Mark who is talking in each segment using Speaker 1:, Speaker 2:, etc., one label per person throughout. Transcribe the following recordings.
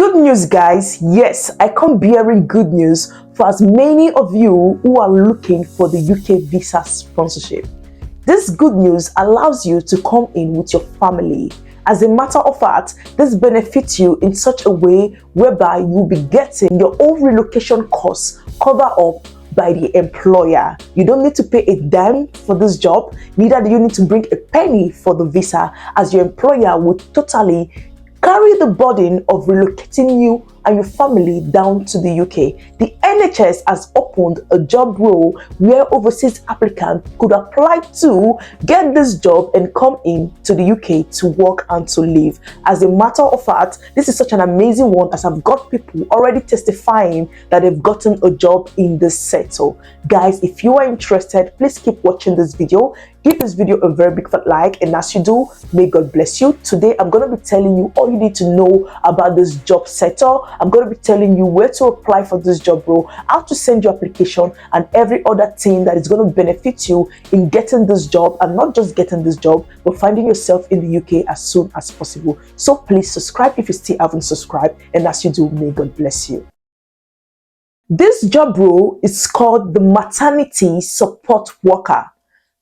Speaker 1: Good news, guys. Yes, I come bearing good news for as many of you who are looking for the UK visa sponsorship. This good news allows you to come in with your family. As a matter of fact, this benefits you in such a way whereby you'll be getting your own relocation costs covered up by the employer. You don't need to pay a dime for this job, neither do you need to bring a penny for the visa, as your employer would totally carry the burden of relocating you and your family down to the UK. The NHS has opened a job role where overseas applicants could apply to get this job and come in to the UK to work and to live. As a matter of fact, this is such an amazing one, as I've got people already testifying that they've gotten a job in this sector. Guys, if you are interested, please keep watching this video. Give this video a very big fat like, and as you do, may God bless you. Today, I'm going to be telling you all you need to know about this job sector. I'm going to be telling you where to apply for this job role, how to send your application, and every other thing that is going to benefit you in getting this job, and not just getting this job, but finding yourself in the UK as soon as possible. So please subscribe if you still haven't subscribed, and as you do, may God bless you. This job role is called the maternity support worker.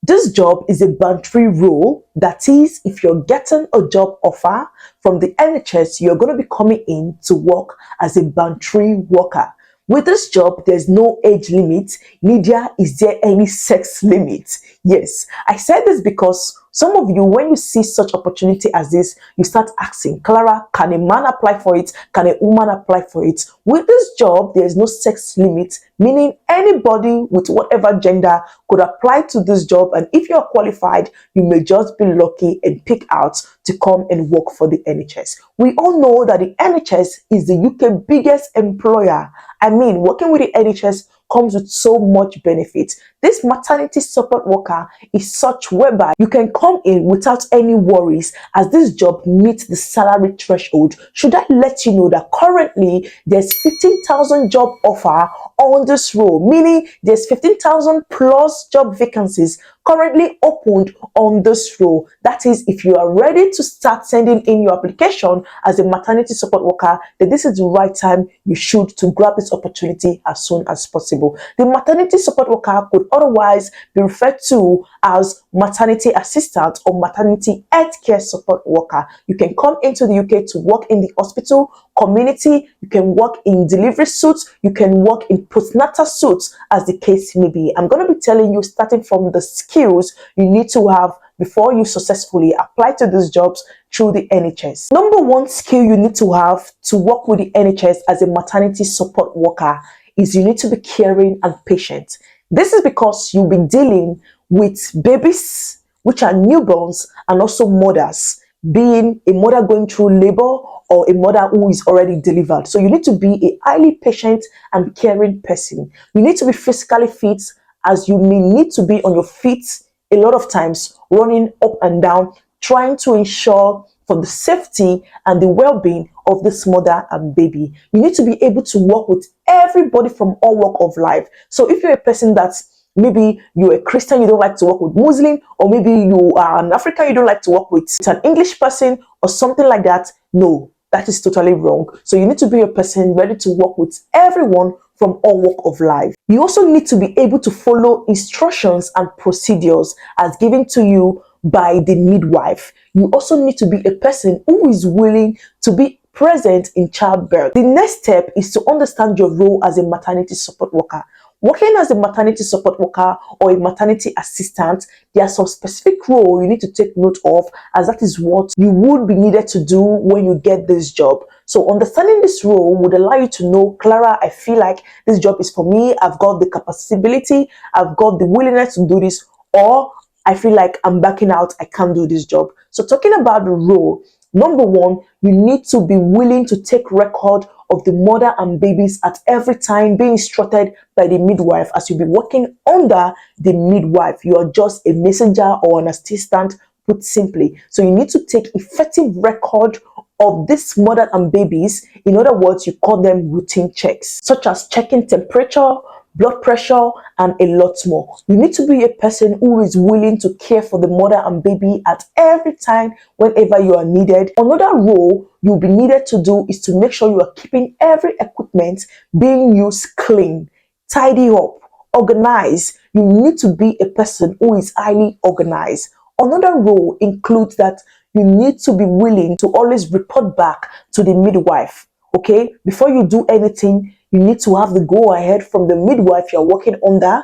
Speaker 1: This job is a band 3 role. That is, if you're getting a job offer from the NHS, you're going to be coming in to work as a band 3 worker. With this job, there's no age limit, neither is there any sex limit. Yes, I said this because some of you, when you see such opportunity as this, you start asking, Clara, can a man apply for it? Can a woman apply for it? With this job, there is no sex limit, meaning anybody with whatever gender could apply to this job. And if you're qualified, you may just be lucky and pick out to come and work for the NHS. We all know that the NHS is the UK biggest employer. I mean, working with the NHS comes with so much benefit. This maternity support worker is such whereby you can come in without any worries, as this job meets the salary threshold. Should I let you know that currently there's 15,000 job offer on this role, meaning there's 15,000 plus job vacancies currently opened on this role. That is, if you are ready to start sending in your application as a maternity support worker, then this is the right time you should to grab this opportunity as soon as possible. The maternity support worker could otherwise be referred to as maternity assistant or maternity healthcare support worker. You can come into the UK to work in the hospital, community, you can work in delivery suits, you can work in postnatal suits, as the case may be. I'm going to be telling you, starting from the skills you need to have before you successfully apply to these jobs through the NHS. Number one skill you need to have to work with the NHS as a maternity support worker is you need to be caring and patient. This is because you'll be dealing with babies, which are newborns, and also mothers, being a mother going through labor or a mother who is already delivered. So you need to be a highly patient and caring person. You need to be physically fit, as you may need to be on your feet a lot of times, running up and down, trying to ensure for the safety and the well-being of this mother and baby. You need to be able to work with everybody from all walk of life. So if you're a person that's maybe you're a Christian, you don't like to work with Muslim, or maybe you are an African, you don't like to work with an English person or something like that, no, that is totally wrong. So you need to be a person ready to work with everyone from all walk of life. You also need to be able to follow instructions and procedures as given to you by the midwife. You also need to be a person who is willing to be present in childbirth. The next step is to understand your role as a maternity support worker. Working as a maternity support worker or a maternity assistant, there are some specific role you need to take note of, as that is what you would be needed to do when you get this job. So understanding this role would allow you to know, Clara, I feel like this job is for me. I've got the capacity, I've got the willingness to do this, or I feel like I'm backing out, I can't do this job. So talking about the role, number one, you need to be willing to take record of the mother and babies at every time, being instructed by the midwife, as you'll be working under the midwife. You are just a messenger or an assistant, put simply. So you need to take effective record of this mother and babies. In other words, you call them routine checks, such as checking temperature, blood pressure, and a lot more. You need to be a person who is willing to care for the mother and baby at every time whenever you are needed. Another role you'll be needed to do is to make sure you are keeping every equipment being used clean, tidy up, organized. You need to be a person who is highly organized. Another role includes that you need to be willing to always report back to the midwife. Okay, before you do anything, you need to have the go ahead from the midwife you're working under.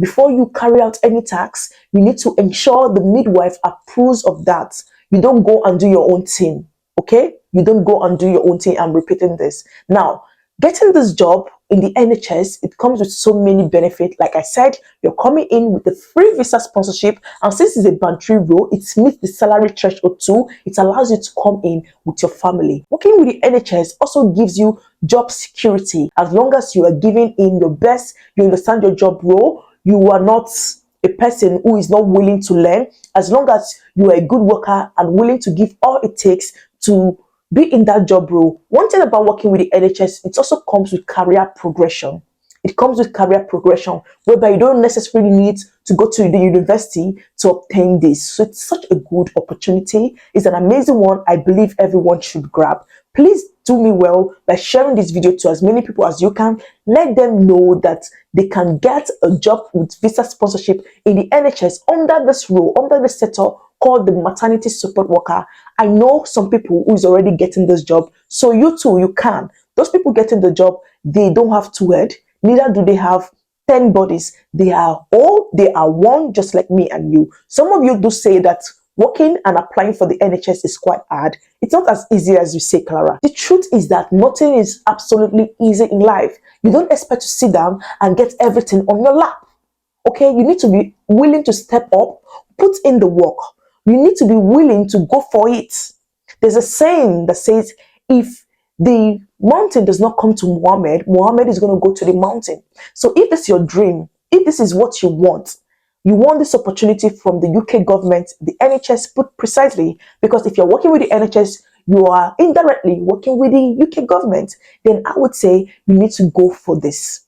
Speaker 1: Before you carry out any task, you need to ensure the midwife approves of that. You don't go and do your own thing. Okay, you don't go and do your own thing. I'm repeating this now. Getting this job in the NHS, it comes with so many benefits. Like I said, you're coming in with a free visa sponsorship, and since it's a band 3 role, it meets the salary threshold too. It allows you to come in with your family. Working with the NHS also gives you job security. As long as you are giving in your best, you understand your job role, you are not a person who is not willing to learn. As long as you are a good worker and willing to give all it takes to be in that job role. One thing about working with the NHS, it also comes with career progression. It comes with career progression, whereby you don't necessarily need to go to the university to obtain this. So it's such a good opportunity. It's an amazing one. I believe everyone should grab. Please do me well by sharing this video to as many people as you can. Let them know that they can get a job with visa sponsorship in the NHS under this role, under this setup called the maternity support worker. I know some people who is already getting this job, so you too, you can. Those people getting the job, they don't have 2 heads, neither do they have 10 bodies. They are one, just like me and you. Some of you do say that working and applying for the NHS is quite hard. It's not as easy as you say, Clara. The truth is that nothing is absolutely easy in life. You don't expect to sit down and get everything on your lap. Okay, you need to be willing to step up, put in the work. You need to be willing to go for it. There's a saying that says, if the mountain does not come to Muhammad, Muhammad is going to go to the mountain. So if it's your dream, if this is what you want this opportunity from the UK government, the NHS, put precisely, because if you're working with the NHS, you are indirectly working with the UK government, then I would say you need to go for this.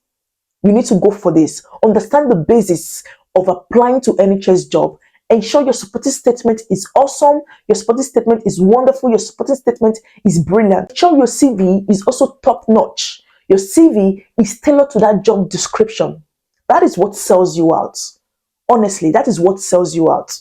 Speaker 1: You need to go for this. Understand the basis of applying to NHS job. Ensure your supporting statement is awesome. Your supporting statement is wonderful. Your supporting statement is brilliant. Ensure your CV is also top notch. Your CV is tailored to that job description. That is what sells you out. Honestly, that is what sells you out.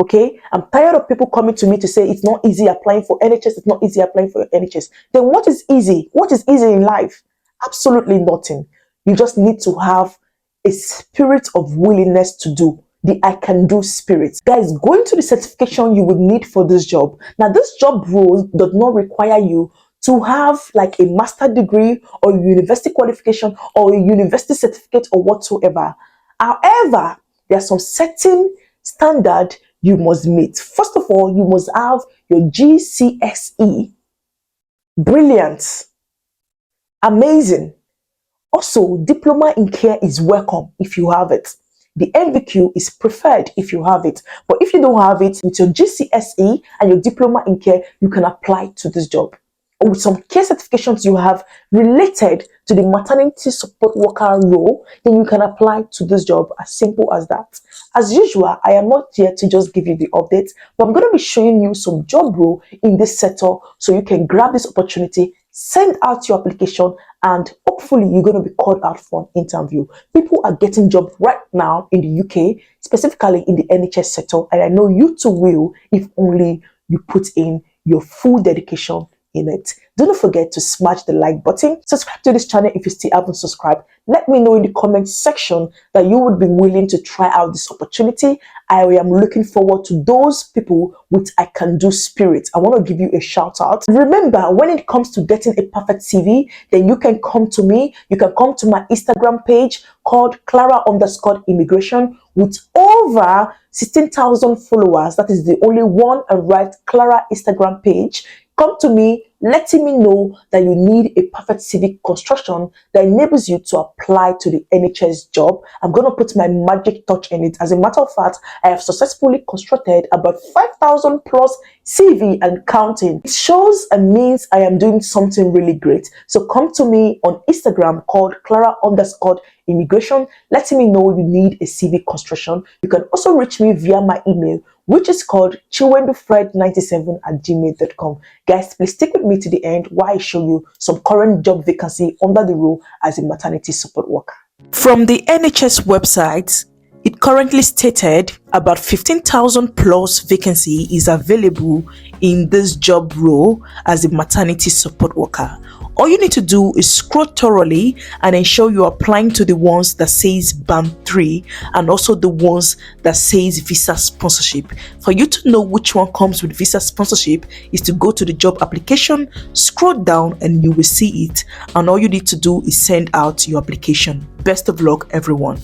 Speaker 1: Okay, I'm tired of people coming to me to say it's not easy applying for NHS, it's not easy applying for NHS. Then what is easy? What is easy in life? Absolutely nothing. You just need to have a spirit of willingness to do. The I can do spirit. Guys, going to the certification you would need for this job. Now, this job role does not require you to have like a master degree or a university qualification or a university certificate or whatsoever. However, there are some certain standard you must meet. First of all, you must have your GCSE. Brilliant. Amazing. Also, diploma in care is welcome if you have it. The NVQ is preferred if you have it. But if you don't have it, with your GCSE and your diploma in care, you can apply to this job. Or with some care certifications you have related to the maternity support worker role, then you can apply to this job. As simple as that. As usual, I am not here to just give you the updates, but I'm going to be showing you some job role in this sector so you can grab this opportunity, send out your application, and hopefully you're going to be called out for an interview. People are getting jobs right now in the UK, specifically in the NHS sector, and I know you too will if only you put in your full dedication in it. Do not forget to smash the like button. Subscribe to this channel if you still haven't subscribed. Let me know in the comment section that you would be willing to try out this opportunity. I am looking forward to those people with I can do spirit. I want to give you a shout out. Remember, when it comes to getting a perfect CV, then you can come to me. You can come to my Instagram page called Clara_immigration with over 16,000 followers. That is the only one and right Clara Instagram page. come to me letting me know that you need a perfect CV construction that enables you to apply to the NHS job. I'm going to put my magic touch in it. As a matter of fact, I have successfully constructed about 5,000 plus CV and counting. It shows and means I am doing something really great. So come to me on Instagram called Clara_immigration, letting me know you need a CV construction. You can also reach me via my email, which is called chiwendufred97@gmail.com. Guys, please stick with me to the end while I show you some current job vacancy under the role as a maternity support worker. From the NHS website, it currently stated about 15,000 plus vacancy is available in this job role as a maternity support worker. All you need to do is scroll thoroughly and ensure you're applying to the ones that says band 3 and also the ones that says visa sponsorship. For you to know which one comes with visa sponsorship is to go to the job application, scroll down and you will see it, and all you need to do is send out your application. Best of luck, everyone.